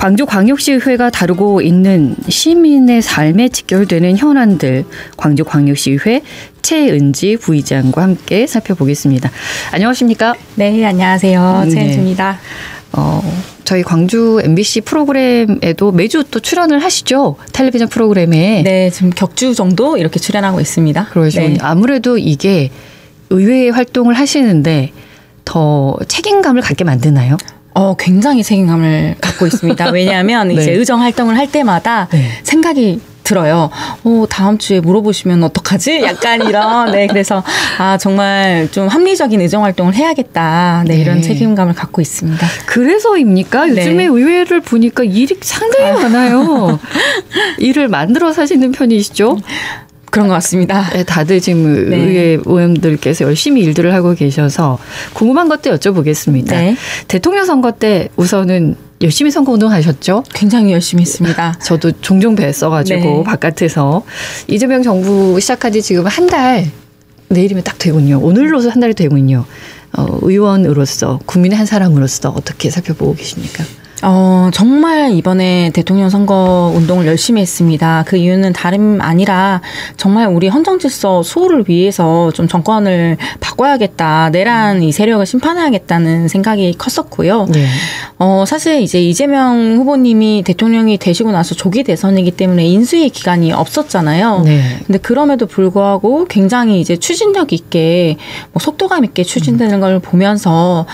광주광역시의회가 다루고 있는 시민의 삶에 직결되는 현안들, 광주광역시의회 최은지 부의장과 함께 살펴보겠습니다. 안녕하십니까? 네, 안녕하세요. 최은지입니다. 저희 광주 MBC 프로그램에도 매주 또 출연을 하시죠? 텔레비전 프로그램에. 네, 지금 격주 정도 이렇게 출연하고 있습니다. 그러시군요. 네. 아무래도 이게 의회 활동을 하시는데 더 책임감을 갖게 만드나요? 굉장히 책임감을 갖고 있습니다. 왜냐하면 네. 이제 의정 활동을 할 때마다 생각이 들어요. 다음 주에 물어보시면 어떡하지? 약간 이런. 네, 그래서 정말 좀 합리적인 의정 활동을 해야겠다. 네, 이런 책임감을 갖고 있습니다. 그래서입니까? 요즘에 의회를 보니까 일이 상당히 많아요. 일을 만들어 사시는 편이시죠? 그런 것 같습니다. 네, 다들 지금 의회 의원들께서 열심히 일들을 하고 계셔서 궁금한 것도 여쭤보겠습니다. 네. 대통령 선거 때 우선은 열심히 선거운동 하셨죠? 굉장히 열심히 했습니다. 저도 종종 뵀어가지고 바깥에서. 이재명 정부 시작한 지 지금 한 달, 내일이면 딱 되군요. 오늘로서 한 달이 되군요. 의원으로서, 국민의 한 사람으로서 어떻게 살펴보고 계십니까? 정말 이번에 대통령 선거 운동을 열심히 했습니다. 그 이유는 다름 아니라 정말 우리 헌정질서 수호를 위해서 좀 정권을 바꿔야겠다. 내란 이 세력을 심판해야겠다는 생각이 컸었고요. 네. 사실 이제 이재명 후보님이 대통령이 되시고 나서 조기 대선이기 때문에 인수위 기간이 없었잖아요. 네. 근데 그럼에도 불구하고 굉장히 이제 추진력 있게 속도감 있게 추진되는 걸 보면서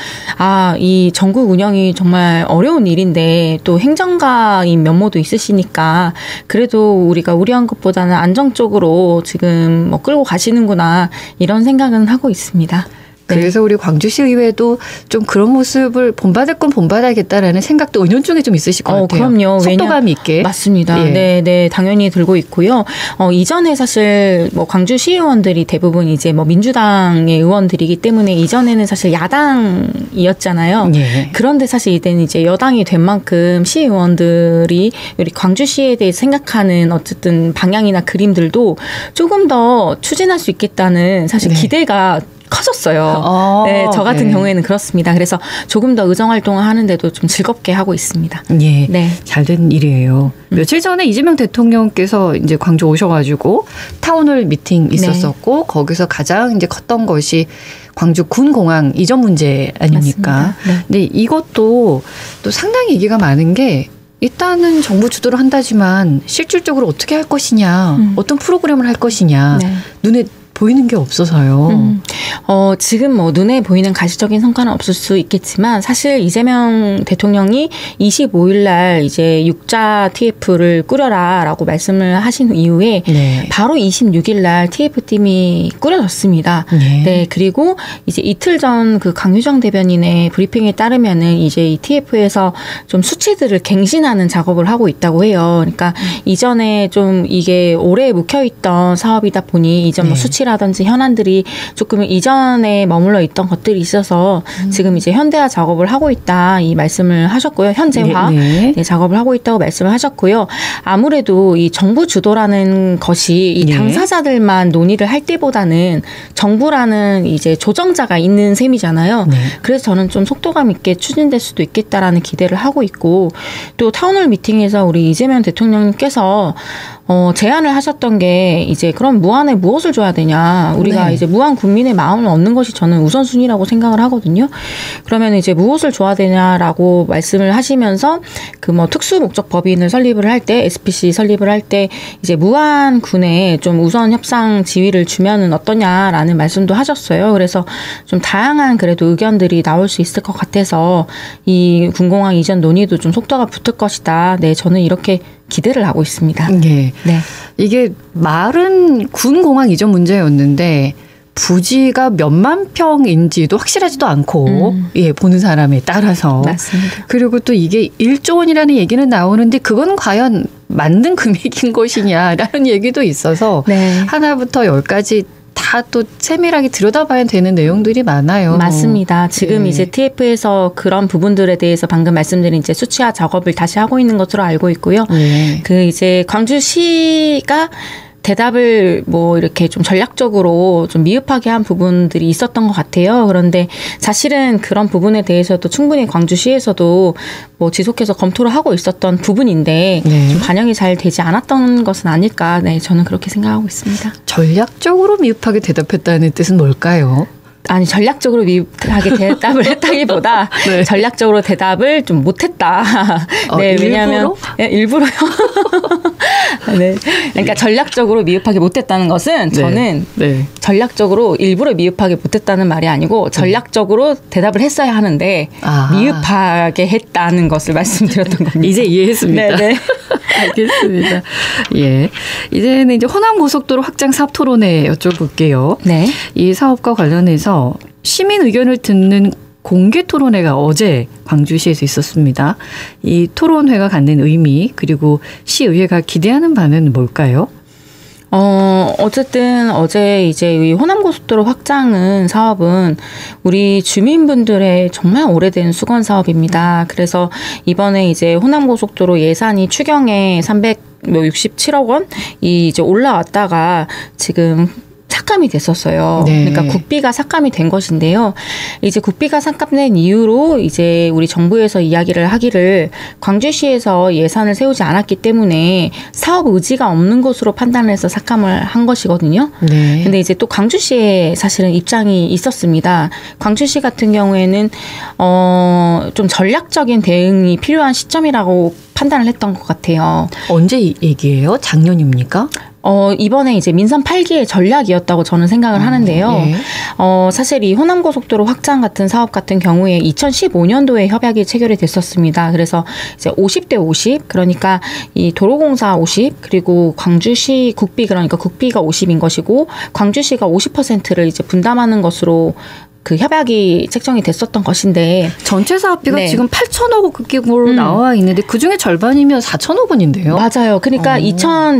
이 전국 운영이 정말 어려운 일인데 또 행정가인 면모도 있으시니까 그래도 우리가 우려한 것보다는 안정적으로 지금 끌고 가시는구나 이런 생각은 하고 있습니다. 그래서 우리 광주시 의회도 좀 그런 모습을 본받을 건 본받아야겠다라는 생각도 은연중에 좀 있으실 것 같아요. 그럼요. 속도감 있게. 맞습니다. 네, 당연히 들고 있고요. 이전에 사실 광주 시의원들이 대부분 이제 민주당의 의원들이기 때문에 이전에는 사실 야당이었잖아요. 그런데 사실 이제는 이제 여당이 된 만큼 시의원들이 우리 광주시에 대해 생각하는 어쨌든 방향이나 그림들도 조금 더 추진할 수 있겠다는 사실 기대가 커졌어요. 네, 저 같은 경우에는 그렇습니다. 그래서 조금 더 의정 활동을 하는데도 좀 즐겁게 하고 있습니다. 예, 네. 잘된 일이에요. 며칠 전에 이재명 대통령께서 이제 광주 오셔가지고 타운홀 미팅 있었었고 거기서 가장 이제 컸던 것이 광주 군공항 이전 문제 아닙니까? 근데 이것도 또 상당히 얘기가 많은 게 일단은 정부 주도를 한다지만 실질적으로 어떻게 할 것이냐, 어떤 프로그램을 할 것이냐, 눈에 보이는 게 없어서요. 지금 눈에 보이는 가시적인 성과는 없을 수 있겠지만 사실 이재명 대통령이 25일 날 이제 6자 TF를 꾸려라라고 말씀을 하신 이후에 바로 26일 날 TF팀이 꾸려졌습니다. 네, 그리고 이제 이틀 전 그 강유정 대변인의 브리핑에 따르면은 이제 이 TF에서 좀 수치들을 갱신하는 작업을 하고 있다고 해요. 그러니까 이전에 좀 이게 오래 묵혀있던 사업이다 보니 이전 수치라든지 현안들이 조금 이전에 머물러 있던 것들이 있어서 지금 이제 현대화 작업을 하고 있다 이 말씀을 하셨고요. 현재화 작업을 하고 있다고 말씀을 하셨고요. 아무래도 이 정부 주도라는 것이 이 당사자들만 논의를 할 때보다는 정부라는 이제 조정자가 있는 셈이잖아요. 그래서 저는 좀 속도감 있게 추진될 수도 있겠다라는 기대를 하고 있고 또 타운홀 미팅에서 우리 이재명 대통령님께서 제안을 하셨던 게 이제 그럼 무한에 무엇을 줘야 되냐. 우리가 이제 무한 국민의 마음을 얻는 것이 저는 우선순위라고 생각을 하거든요. 그러면 이제 무엇을 줘야 되냐라고 말씀을 하시면서 그 특수 목적 법인을 설립을 할 때 SPC 설립을 할 때 이제 무한군에 좀 우선 협상 지위를 주면은 어떠냐라는 말씀도 하셨어요. 그래서 좀 다양한 그래도 의견들이 나올 수 있을 것 같아서 이 군공항 이전 논의도 좀 속도가 붙을 것이다. 네, 저는 이렇게 기대를 하고 있습니다. 네. 이게 말은 군공항 이전 문제였는데 부지가 몇만 평인지도 확실하지도 않고 보는 사람에 따라서. 맞습니다. 그리고 또 이게 1조 원이라는 얘기는 나오는데 그건 과연 맞는 금액인 것이냐라는 얘기도 있어서 하나부터 10까지 다 또 세밀하게 들여다봐야 되는 내용들이 많아요. 맞습니다. 지금 이제 TF에서 그런 부분들에 대해서 방금 말씀드린 이제 수치화 작업을 다시 하고 있는 것으로 알고 있고요. 그 이제 광주시가 대답을 뭐 이렇게 좀 전략적으로 좀 미흡하게 한 부분들이 있었던 것 같아요. 그런데 사실은 그런 부분에 대해서도 충분히 광주시에서도 뭐 지속해서 검토를 하고 있었던 부분인데 네. 좀 반영이 잘 되지 않았던 것은 아닐까. 네, 저는 그렇게 생각하고 있습니다. 전략적으로 미흡하게 대답했다는 뜻은 뭘까요? 아니 전략적으로 미흡하게 대답을 했다기보다 네. 전략적으로 대답을 좀 못했다. 네, 왜냐하면 일부러요. 네, 그러니까 전략적으로 미흡하게 못했다는 것은 저는 네. 전략적으로 일부러 미흡하게 못했다는 말이 아니고 전략적으로 대답을 했어야 하는데 미흡하게 했다는 것을 말씀드렸던 겁니다. 이제 이해했습니다. 네, 알겠습니다. 예, 이제는 이제 호남고속도로 확장 사업 토론회 여쭤볼게요. 네, 이 사업과 관련해서 시민 의견을 듣는 공개 토론회가 어제 광주시에서 있었습니다. 이 토론회가 갖는 의미 그리고 시의회가 기대하는 바는 뭘까요? 어쨌든 어제 이제 이 호남고속도로 확장은 사업은 우리 주민분들의 정말 오래된 수건 사업입니다. 그래서 이번에 이제 호남고속도로 예산이 추경에 367억 원이 이제 올라왔다가 지금 삭감이 됐었어요. 네. 그러니까 국비가 삭감이 된 것인데요. 이제 국비가 삭감된 이후로 이제 우리 정부에서 이야기를 하기를 광주시에서 예산을 세우지 않았기 때문에 사업 의지가 없는 것으로 판단해서 삭감을 한 것이거든요. 네. 근데 이제 또 광주시에 사실은 입장이 있었습니다. 광주시 같은 경우에는 좀 전략적인 대응이 필요한 시점이라고 판단을 했던 것 같아요. 언제 얘기예요? 작년입니까? 이번에 이제 민선 8기의 전략이었다고 저는 생각을 하는데요. 예. 사실 이 호남고속도로 확장 같은 사업 같은 경우에 2015년도에 협약이 체결이 됐었습니다. 그래서 이제 50대 50, 그러니까 이 도로공사 50, 그리고 광주시 국비, 그러니까 국비가 50인 것이고 광주시가 50%를 이제 분담하는 것으로 그 협약이 책정이 됐었던 것인데 전체 사업비가 네. 지금 8천억 원으로 나와 있는데 그중에 절반이면 4천억 원인데요. 맞아요. 그러니까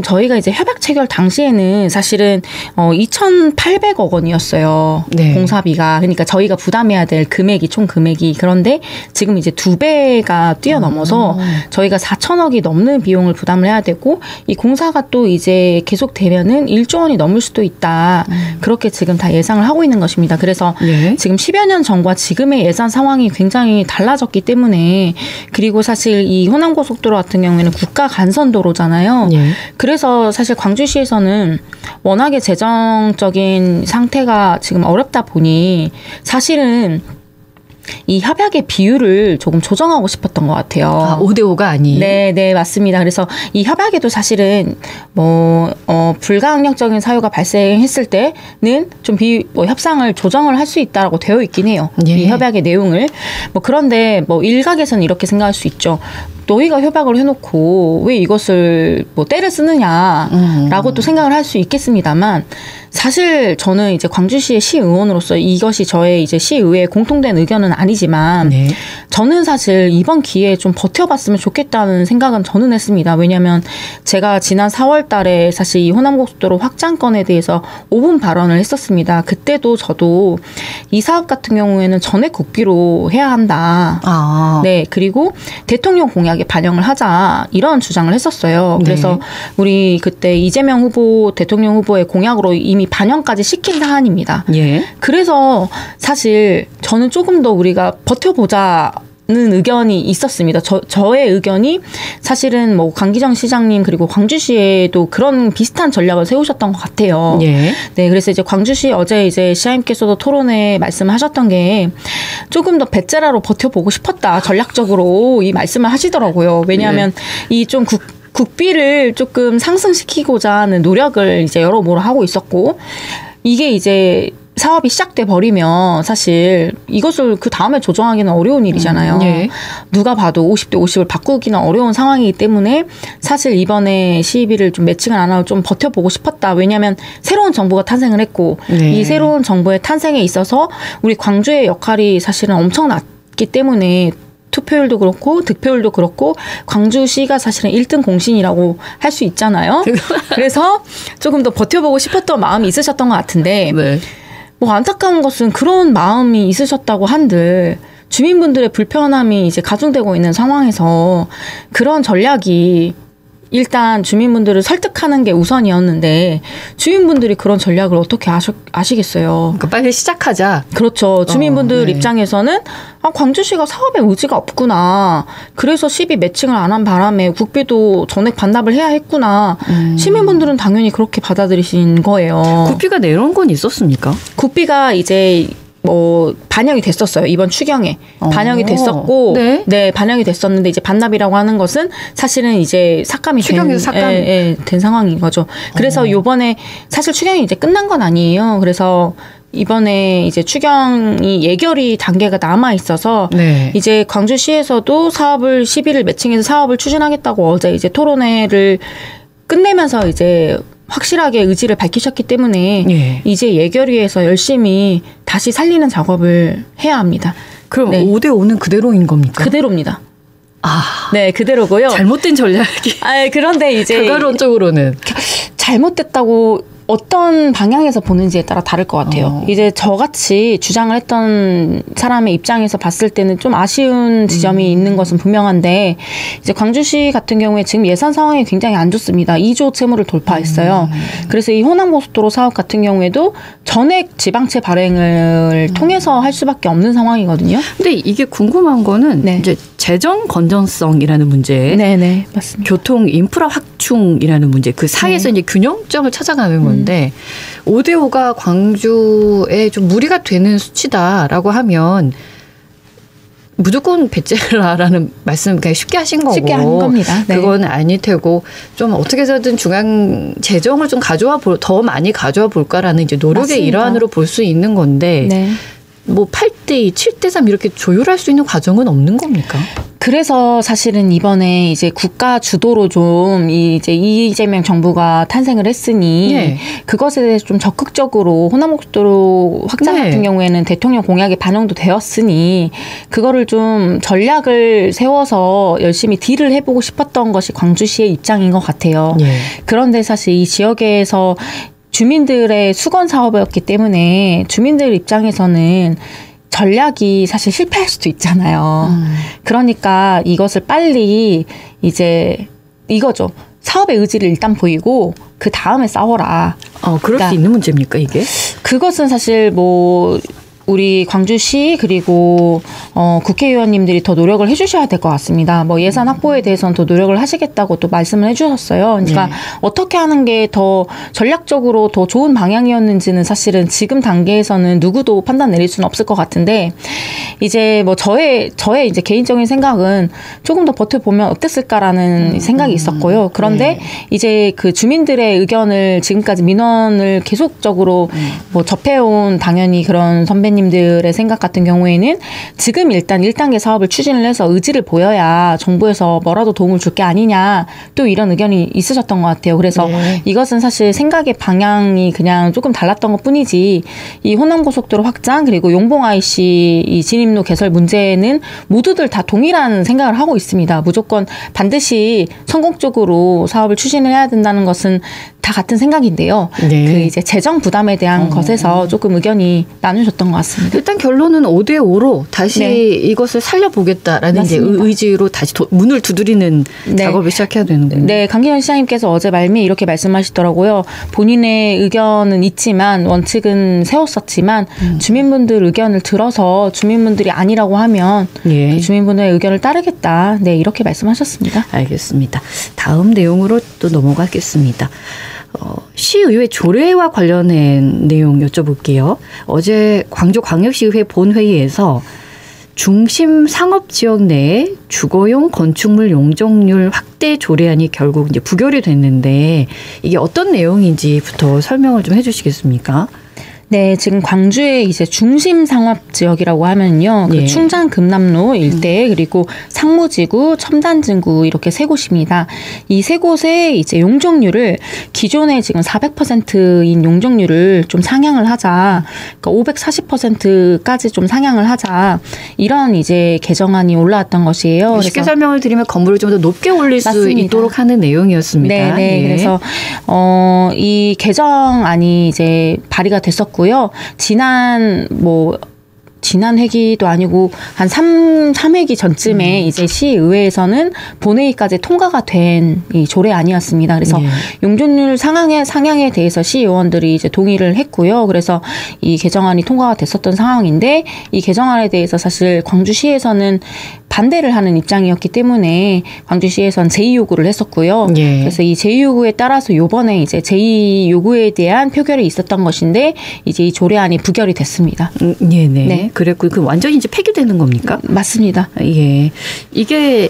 저희가 이제 협약 체결 당시에는 사실은 2,800억 원이었어요. 네. 공사비가. 그러니까 저희가 부담해야 될 금액이 총 금액이. 그런데 지금 이제 2배가 뛰어넘어서 저희가 4천억이 넘는 비용을 부담을 해야 되고 이 공사가 또 이제 계속되면은 1조 원이 넘을 수도 있다. 그렇게 지금 다 예상을 하고 있는 것입니다. 그래서 예. 지금 10여 년 전과 지금의 예산 상황이 굉장히 달라졌기 때문에 그리고 사실 이 호남고속도로 같은 경우에는 국가 간선도로잖아요. 예. 그래서 사실 광주시에서는 워낙에 재정적인 상태가 지금 어렵다 보니 사실은 이 협약의 비율을 조금 조정하고 싶었던 것 같아요. 5대5가 아니. 네, 맞습니다. 그래서 이 협약에도 사실은 불가항력적인 사유가 발생했을 때는 좀 협상을 조정을 할 수 있다라고 되어 있긴 해요. 예. 이 협약의 내용을. 그런데 일각에서는 이렇게 생각할 수 있죠. 너희가 협약을 해놓고 왜 이것을 때를 쓰느냐라고 또 생각을 할 수 있겠습니다만 사실 저는 이제 광주시의 시의원으로서 이것이 저의 이제 시의회의 공통된 의견은 아니지만 네. 저는 사실 이번 기회에 좀 버텨봤으면 좋겠다는 생각은 저는 했습니다. 왜냐하면 제가 지난 4월 달에 사실 이 호남고속도로 확장건에 대해서 5분 발언을 했었습니다. 그때도 저도 이 사업 같은 경우에는 전액 국비로 해야 한다. 네, 그리고 대통령 공약에 반영을 하자 이런 주장을 했었어요. 그래서 우리 그때 이재명 후보 대통령 후보의 공약으로 이미 반영까지 시킨 사안입니다. 예. 그래서 사실 저는 조금 더 우리가 버텨보자. 는 의견이 있었습니다. 저의 의견이 사실은 강기정 시장님 그리고 광주시에도 그런 비슷한 전략을 세우셨던 것 같아요. 예. 네, 그래서 이제 광주시 어제 이제 시장님께서도 토론에 말씀하셨던 게 조금 더 배째라로 버텨보고 싶었다. 전략적으로 이 말씀을 하시더라고요. 왜냐하면 이 좀 국비를 조금 상승시키고자 하는 노력을 이제 여러모로 하고 있었고 이게 이제 사업이 시작돼 버리면 사실 이것을 그 다음에 조정하기는 어려운 일이잖아요. 예. 누가 봐도 50대 50을 바꾸기는 어려운 상황이기 때문에 사실 이번에 시의비를 좀 매칭을 안 하고 좀 버텨보고 싶었다. 왜냐하면 새로운 정부가 탄생을 했고 이 새로운 정부의 탄생에 있어서 우리 광주의 역할이 사실은 엄청났기 때문에 투표율도 그렇고 득표율도 그렇고 광주시가 사실은 1등 공신이라고 할 수 있잖아요. 그래서 조금 더 버텨보고 싶었던 마음이 있으셨던 것 같은데 네. 안타까운 것은 그런 마음이 있으셨다고 한들 주민분들의 불편함이 이제 가중되고 있는 상황에서 그런 전략이 일단 주민분들을 설득하는 게 우선이었는데 주민분들이 그런 전략을 어떻게 아시겠어요. 그러니까 빨리 시작하자. 그렇죠. 주민분들 네. 입장에서는 광주시가 사업에 의지가 없구나. 그래서 시비 매칭을 안 한 바람에 국비도 전액 반납을 해야 했구나. 시민분들은 당연히 그렇게 받아들이신 거예요. 국비가 내려온 건 있었습니까? 국비가 이제 반영이 됐었어요. 이번 추경에. 반영이 됐었고, 네, 반영이 됐었는데, 이제 반납이라고 하는 것은 사실은 이제 삭감이 된 상황인 거죠. 그래서 요번에 사실 추경이 이제 끝난 건 아니에요. 그래서 이번에 이제 추경이 예결위 단계가 남아 있어서 네. 이제 광주시에서도 사업을 시비를 매칭해서 사업을 추진하겠다고 어제 이제 토론회를 끝내면서 이제 확실하게 의지를 밝히셨기 때문에 예. 이제 예결위에서 열심히 다시 살리는 작업을 해야 합니다. 그럼 네. 5대5는 그대로인 겁니까? 그대로입니다. 네, 그대로고요. 잘못된 전략이. 그런데 이제 결과론적으로는 잘못됐다고 어떤 방향에서 보는지에 따라 다를 것 같아요. 이제 저같이 주장을 했던 사람의 입장에서 봤을 때는 좀 아쉬운 지점이 있는 것은 분명한데 이제 광주시 같은 경우에 지금 예산 상황이 굉장히 안 좋습니다. 2조 채무를 돌파했어요. 그래서 이 호남고속도로 사업 같은 경우에도 전액 지방채 발행을 통해서 할 수밖에 없는 상황이거든요. 근데 이게 궁금한 거는 네. 이제 재정 건전성이라는 문제, 네네 맞습니다. 교통 인프라 확충이라는 문제, 그 사이에서 이제 균형점을 찾아가는 건데 5대5가 광주에 좀 무리가 되는 수치다라고 하면 무조건 배째라라는 말씀 그냥 쉽게 하신 거고 쉽게 한 겁니다. 네. 그건 아닐 테고 좀 어떻게 해서든 중앙 재정을 좀 더 많이 가져와 볼까라는 이제 노력의 맞습니다. 일환으로 볼 수 있는 건데. 네. 뭐 8대2, 7대3 이렇게 조율할 수 있는 과정은 없는 겁니까? 그래서 사실은 이번에 이제 국가 주도로 좀 이제 이재명 정부가 탄생을 했으니 네. 그것에 대해서 좀 적극적으로 호남고속도로 확장 네. 같은 경우에는 대통령 공약에 반영도 되었으니 그거를 좀 전략을 세워서 열심히 딜을 해보고 싶었던 것이 광주시의 입장인 것 같아요. 네. 그런데 사실 이 지역에서 주민들의 수건 사업이었기 때문에 주민들 입장에서는 전략이 사실 실패할 수도 있잖아요. 그러니까 이것을 빨리 이제 이거죠. 사업의 의지를 일단 보이고 그 다음에 싸워라. 그럴 그러니까 수 있는 문제입니까 이게? 그것은 사실 우리 광주시 그리고 국회의원님들이 더 노력을 해주셔야 될 것 같습니다. 예산 확보에 대해서는 더 노력을 하시겠다고 또 말씀을 해주셨어요. 그러니까 네. 어떻게 하는 게 더 전략적으로 더 좋은 방향이었는지는 사실은 지금 단계에서는 누구도 판단 내릴 수는 없을 것 같은데 이제 저의 이제 개인적인 생각은 조금 더 버텨보면 어땠을까라는 생각이 있었고요. 그런데 네. 이제 그 주민들의 의견을 지금까지 민원을 계속적으로 접해온 당연히 그런 선배님들의 생각 같은 경우에는 지금 일단 1단계 사업을 추진을 해서 의지를 보여야 정부에서 뭐라도 도움을 줄 게 아니냐 또 이런 의견이 있으셨던 것 같아요. 그래서 네. 이것은 사실 생각의 방향이 그냥 조금 달랐던 것 뿐이지 이 호남고속도로 확장 그리고 용봉 IC 이 진입로 개설 문제는 모두들 다 동일한 생각을 하고 있습니다. 무조건 반드시 성공적으로 사업을 추진을 해야 된다는 것은 다 같은 생각인데요. 네. 그 이제 재정 부담에 대한 것에서 조금 의견이 나누셨던 것 같습니다. 일단 결론은 5대5로 다시 네. 이것을 살려보겠다라는 이제 의지로 다시 문을 두드리는 네. 작업을 시작해야 되는군요. 네, 강기현 시장님께서 어제 말미에 이렇게 말씀하시더라고요. 본인의 의견은 있지만 원칙은 세웠었지만 주민분들 의견을 들어서 주민분들이 아니라고 하면 예. 그 주민분들의 의견을 따르겠다. 네, 이렇게 말씀하셨습니다. 알겠습니다. 다음 내용으로 또 넘어가겠습니다. 시의회 조례와 관련된 내용 여쭤볼게요. 어제 광주광역시의회 본회의에서 중심 상업지역 내에 주거용 건축물 용적률 확대 조례안이 결국 이제 부결이 됐는데 이게 어떤 내용인지부터 설명을 좀 해주시겠습니까? 네, 지금 광주의 이제 중심 상업 지역이라고 하면요. 그 충장 금남로 일대 그리고 상무지구, 첨단진구 이렇게 세 곳입니다. 이 세 곳의 이제 용적률을 기존에 지금 400%인 용적률을 좀 상향을 하자. 그러니까 540%까지 좀 상향을 하자. 이런 이제 개정안이 올라왔던 것이에요. 쉽게 설명을 드리면 건물을 좀 더 높게 올릴 맞습니다. 수 있도록 하는 내용이었습니다. 네, 네. 예. 그래서 이 개정안이 이제 발의가 됐었고 지난 지난 회기도 아니고 한 3회기 전쯤에 이제 시의회에서는 본회의까지 통과가 된 이 조례안이었습니다. 그래서 용적률 상향에 대해서 시의원들이 이제 동의를 했고요. 그래서 이 개정안이 통과가 됐었던 상황인데 이 개정안에 대해서 사실 광주시에서는 반대를 하는 입장이었기 때문에 광주시에서는 제2 요구를 했었고요. 그래서 이 제2 요구에 따라서 요번에 이제 제2 요구에 대한 표결이 있었던 것인데 이제 이 조례안이 부결이 됐습니다. 네. 그랬고 그 완전히 이제 폐기되는 겁니까? 맞습니다. 예. 이게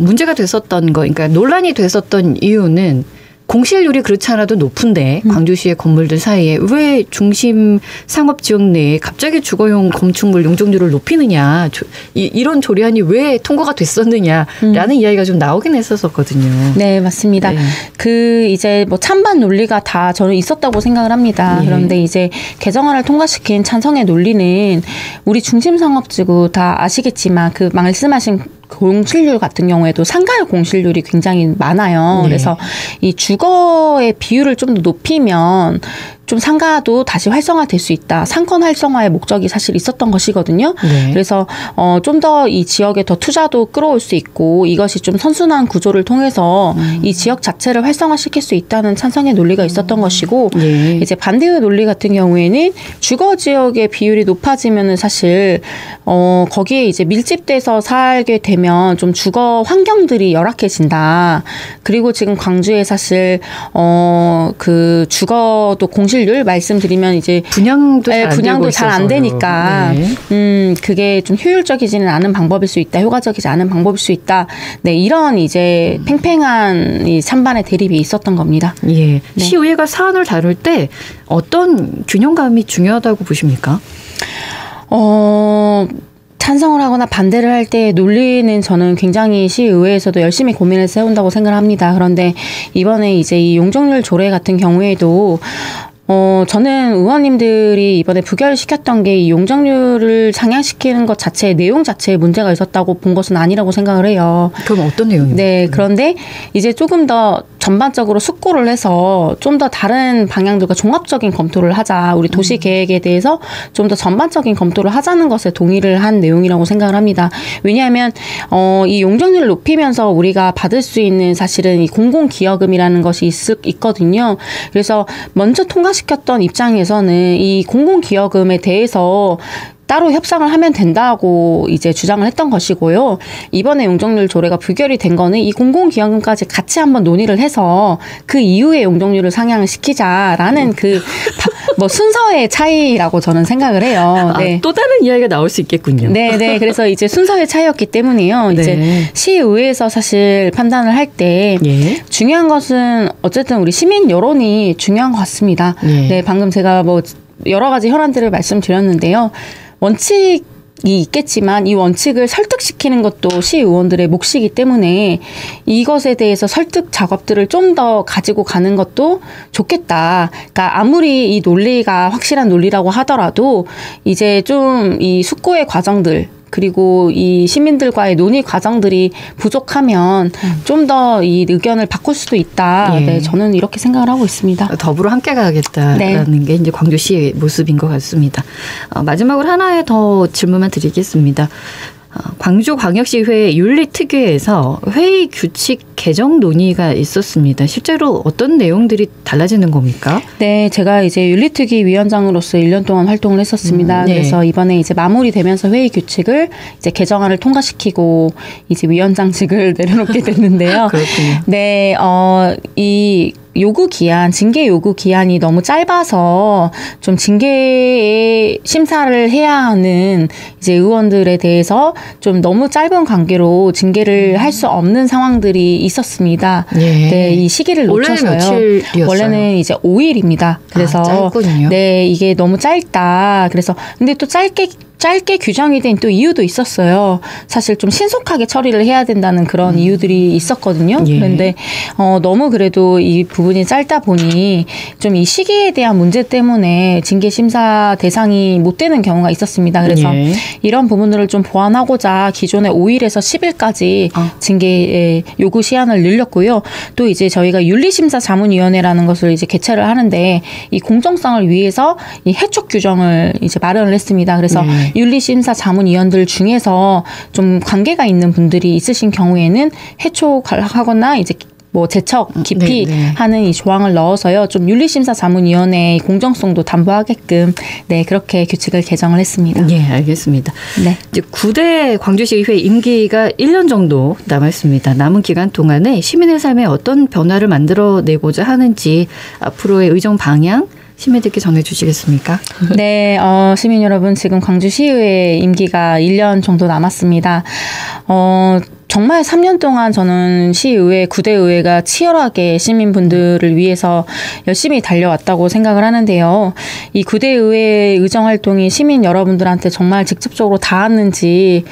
문제가 됐었던 거, 그러니까 논란이 됐었던 이유는 공실률이 그렇지 않아도 높은데 광주시의 건물들 사이에 왜 중심 상업 지역 내에 갑자기 주거용 건축물 용적률을 높이느냐 이런 조례안이 왜 통과가 됐었느냐라는 이야기가 좀 나오긴 했었거든요. 네, 맞습니다. 네. 그 이제 뭐 찬반 논리가 다 저는 있었다고 생각을 합니다. 그런데 이제 개정안을 통과시킨 찬성의 논리는 우리 중심 상업지구 다 아시겠지만 그 말씀하신 공실률 같은 경우에도 상가의 공실률이 굉장히 많아요. 그래서 이 주거의 비율을 좀 더 높이면 좀 상가도 다시 활성화될 수 있다. 상권 활성화의 목적이 사실 있었던 것이거든요. 그래서 좀 더 이 지역에 더 투자도 끌어올 수 있고 이것이 좀 선순환 구조를 통해서 이 지역 자체를 활성화시킬 수 있다는 찬성의 논리가 있었던 것이고 이제 반대의 논리 같은 경우에는 주거 지역의 비율이 높아지면은 사실 거기에 이제 밀집돼서 살게 되면 좀 주거 환경들이 열악해진다. 그리고 지금 광주에 사실 그 주거도 공실률 말씀드리면 이제 분양도 잘 안 되니까 그게 좀 효율적이지는 않은 방법일 수 있다. 효과적이지 않은 방법일 수 있다. 네, 이런 이제 팽팽한 이 찬반의 대립이 있었던 겁니다. 네. 시의회가 사안을 다룰 때 어떤 균형감이 중요하다고 보십니까? 찬성을 하거나 반대를 할 때 논리는 저는 굉장히 시의회에서도 열심히 고민을 세운다고 생각을 합니다. 그런데 이번에 이제 이 용적률 조례 같은 경우에도 저는 의원님들이 이번에 부결시켰던 게 이 용적률을 상향시키는 것 자체, 내용 자체에 문제가 있었다고 본 것은 아니라고 생각을 해요. 그럼 어떤 내용이요? 네, 그런데 이제 조금 더 전반적으로 숙고를 해서 좀 더 다른 방향들과 종합적인 검토를 하자. 우리 도시 계획에 대해서 좀 더 전반적인 검토를 하자는 것에 동의를 한 내용이라고 생각을 합니다. 왜냐하면 이 용적률을 높이면서 우리가 받을 수 있는 사실은 이 공공기여금이라는 것이 있거든요. 그래서 먼저 통과시켰던 입장에서는 이 공공기여금에 대해서 따로 협상을 하면 된다고 이제 주장을 했던 것이고요. 이번에 용적률 조례가 부결이 된 거는 이 공공기여금까지 같이 한번 논의를 해서 그 이후에 용적률을 상향시키자라는 그 뭐 순서의 차이라고 저는 생각을 해요. 네. 또 다른 이야기가 나올 수 있겠군요. 네. 그래서 이제 순서의 차이였기 때문에요. 이제 시의회에서 사실 판단을 할 때 중요한 것은 어쨌든 우리 시민 여론이 중요한 것 같습니다. 네, 방금 제가 뭐 여러 가지 현안들을 말씀드렸는데요. 원칙이 있겠지만 이 원칙을 설득시키는 것도 시의원들의 몫이기 때문에 이것에 대해서 설득 작업들을 좀 더 가지고 가는 것도 좋겠다. 그러니까 아무리 이 논리가 확실한 논리라고 하더라도 이제 좀 이 숙고의 과정들 그리고 이 시민들과의 논의 과정들이 부족하면 좀 더 이 의견을 바꿀 수도 있다. 네, 저는 이렇게 생각을 하고 있습니다. 더불어 함께 가겠다라는 게 이제 광주시의 모습인 것 같습니다. 마지막으로 하나의 더 질문만 드리겠습니다. 광주광역시회 윤리특위에서 회의 규칙 개정 논의가 있었습니다. 실제로 어떤 내용들이 달라지는 겁니까? 네, 제가 이제 윤리특위 위원장으로서 1년 동안 활동을 했었습니다. 그래서 이번에 이제 마무리되면서 회의 규칙을 이제 개정안을 통과시키고 이제 위원장직을 내려놓게 됐는데요. 그렇군요. 네, 이 요구 기한, 징계 요구 기한이 너무 짧아서 좀 징계 심사를 해야 하는 이제 의원들에 대해서 좀 너무 짧은 관계로 징계를 할 수 없는 상황들이 있었습니다. 네, 이 시기를 놓쳐서요. 원래는 며칠이었어요? 원래는 이제 5일입니다. 그래서 짧군요. 네, 이게 너무 짧다. 그래서 근데 또 짧게 규정이 된 또 이유도 있었어요. 사실 좀 신속하게 처리를 해야 된다는 그런 이유들이 있었거든요. 그런데 너무 그래도 이 부분이 짧다 보니 좀 이 시기에 대한 문제 때문에 징계 심사 대상이 못 되는 경우가 있었습니다. 그래서 이런 부분들을 좀 보완하고자 기존의 5일에서 10일까지 징계 요구 시한을 늘렸고요. 또 이제 저희가 윤리심사자문위원회라는 것을 이제 개최를 하는데 이 공정성을 위해서 이 해촉 규정을 이제 마련을 했습니다. 그래서 윤리심사 자문위원들 중에서 좀 관계가 있는 분들이 있으신 경우에는 해촉하거나 이제 뭐 제척, 기피 하는 이 조항을 넣어서요. 좀 윤리심사 자문위원회의 공정성도 담보하게끔 그렇게 규칙을 개정을 했습니다. 예, 알겠습니다. 네. 이제 9대 광주시의회 임기가 1년 정도 남았습니다. 남은 기간 동안에 시민의 삶에 어떤 변화를 만들어내고자 하는지 앞으로의 의정 방향 시민들께 전해주시겠습니까? 네, 시민 여러분 지금 광주시의회 임기가 1년 정도 남았습니다. 정말 3년 동안 저는 시의회, 9대 의회가 치열하게 시민분들을 위해서 열심히 달려왔다고 생각을 하는데요. 이 9대 의회의 의정활동이 시민 여러분들한테 정말 직접적으로 닿았는지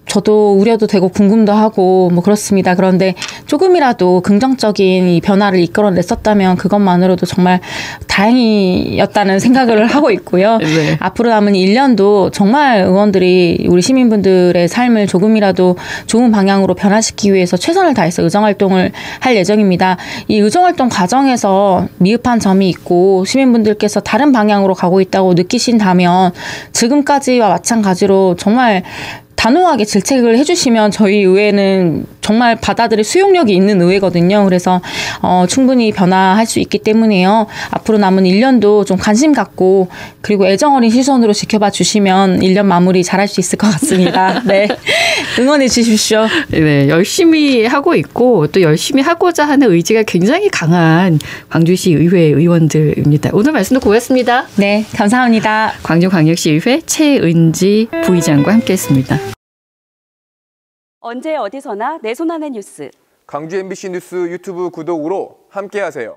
저도 우려도 되고 궁금도 하고 뭐 그렇습니다. 그런데 조금이라도 긍정적인 이 변화를 이끌어냈었다면 그것만으로도 정말 다행이었다는 생각을 하고 있고요. 네. 앞으로 남은 1년도 정말 의원들이 우리 시민분들의 삶을 조금이라도 좋은 방향으로 변화시키기 위해서 최선을 다해서 의정활동을 할 예정입니다. 이 의정활동 과정에서 미흡한 점이 있고 시민분들께서 다른 방향으로 가고 있다고 느끼신다면 지금까지와 마찬가지로 정말 단호하게 질책을 해주시면 저희 의회는 정말 받아들일 수용력이 있는 의회거든요. 그래서 충분히 변화할 수 있기 때문에요. 앞으로 남은 1년도 좀 관심 갖고 그리고 애정어린 시선으로 지켜봐 주시면 1년 마무리 잘할 수 있을 것 같습니다. 네, 응원해 주십시오. 네, 열심히 하고 있고 또 열심히 하고자 하는 의지가 굉장히 강한 광주시 의회 의원들입니다. 오늘 말씀도 고맙습니다. 네, 감사합니다. 광주광역시의회 최은지 부의장과 함께했습니다. 언제 어디서나 내 손 안의 뉴스. 광주 MBC 뉴스 유튜브 구독으로 함께하세요.